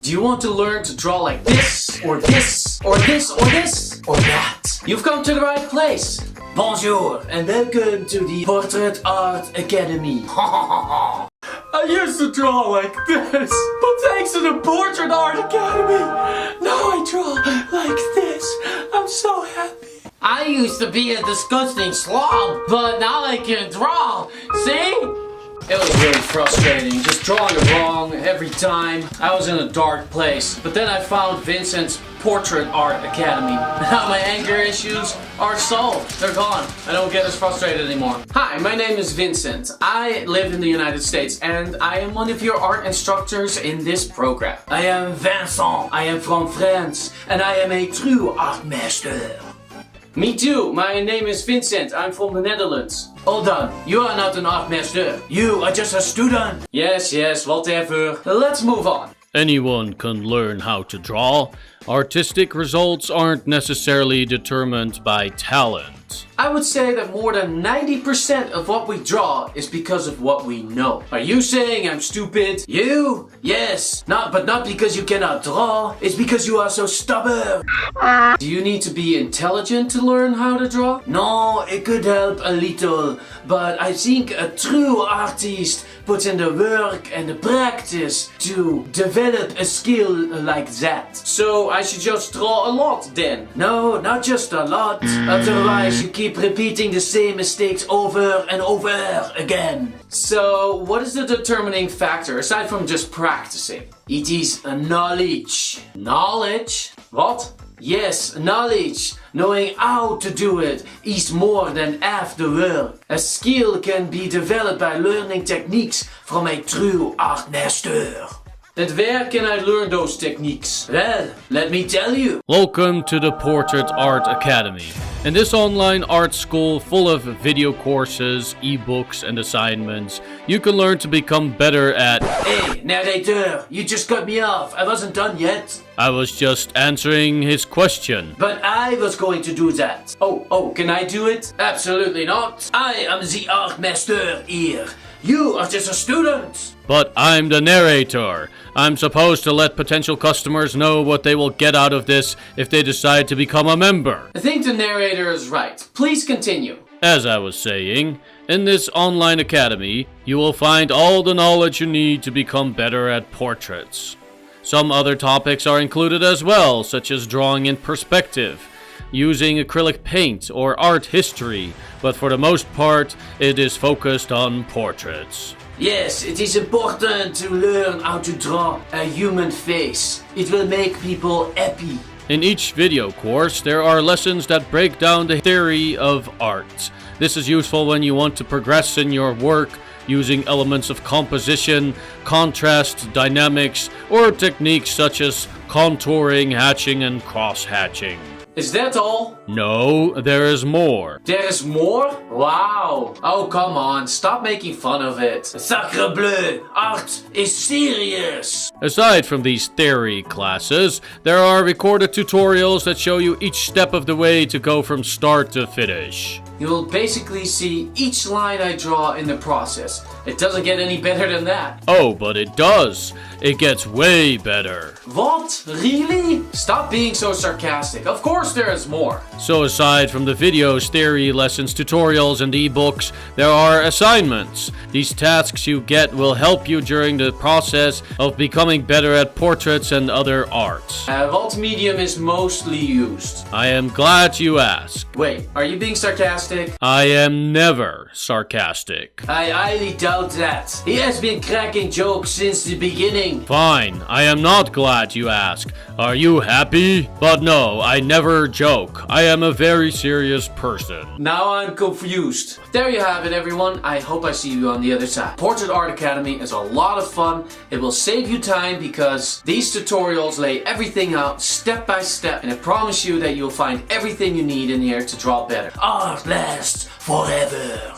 Do you want to learn to draw like this, or this, or this, or this, or that? You've come to the right place. Bonjour, and welcome to the Portrait Art Academy. I used to draw like this, but thanks to the Portrait Art Academy, now I draw like this. I'm so happy. I used to be a disgusting slob, but now I can draw. See? It was really frustrating, just drawing it wrong every time. I was in a dark place. But then I found Vincent's Portrait Art Academy. Now my anger issues are solved. They're gone. I don't get as frustrated anymore. Hi, my name is Vincent. I live in the United States and I am one of your art instructors in this program. I am Vincent. I am from France and I am a true art master. Me too, my name is Vincent, I'm from the Netherlands. Hold on, you are not an art master. You are just a student. Yes, whatever. Let's move on. Anyone can learn how to draw. Artistic results aren't necessarily determined by talent. I would say that more than 90% of what we draw is because of what we know. Are you saying I'm stupid? You? Yes. But not because you cannot draw. It's because you are so stubborn. Do you need to be intelligent to learn how to draw? No, it could help a little. But I think a true artist puts in the work and the practice to develop a skill like that. So I should just draw a lot then? No, not just a lot. Otherwise you keep repeating the same mistakes over and over again. So what is the determining factor aside from just practicing? It is knowledge. Knowledge? What? Yes, knowledge. Knowing how to do it is more than half the work. A skill can be developed by learning techniques from a true art master. And where can I learn those techniques? Well, let me tell you. Welcome to the Portrait Art Academy. In this online art school full of video courses, ebooks, and assignments, you can learn to become better at... Hey, narrator, you just cut me off. I wasn't done yet. I was just answering his question. But I was going to do that. Oh, can I do it? Absolutely not. I am the art master here. You are just a student. But I'm the narrator. I'm supposed to let potential customers know what they will get out of this if they decide to become a member. I think the narrator is right. Please continue. As I was saying, in this online academy, you will find all the knowledge you need to become better at portraits. Some other topics are included as well, such as drawing in perspective, using acrylic paint, or art history, but for the most part, it is focused on portraits. Yes, it is important to learn how to draw a human face. It will make people happy. In each video course, there are lessons that break down the theory of art. This is useful when you want to progress in your work, using elements of composition, contrast, dynamics, or techniques such as contouring, hatching, and cross-hatching. Is that all? No, there is more. There is more? Wow. Oh, come on. Stop making fun of it. Sacre bleu. Art is serious. Aside from these theory classes, there are recorded tutorials that show you each step of the way to go from start to finish. You will basically see each line I draw in the process. It doesn't get any better than that. Oh, but it does. It gets way better. What? Really? Stop being so sarcastic. Of course there is more. So aside from the videos, theory lessons, tutorials, and ebooks, there are assignments. These tasks you get will help you during the process of becoming better at portraits and other arts. What medium is mostly used? I am glad you asked. Wait, are you being sarcastic? I am never sarcastic. I highly doubt that. He has been cracking jokes since the beginning. Fine, I am not glad you ask. Are you happy? But no, I never joke. I am a very serious person. Now I'm confused. There you have it, everyone. I hope I see you on the other side. Portrait Art Academy is a lot of fun. It will save you time because these tutorials lay everything out step by step, and I promise you that you'll find everything you need in here to draw better. Art lasts forever.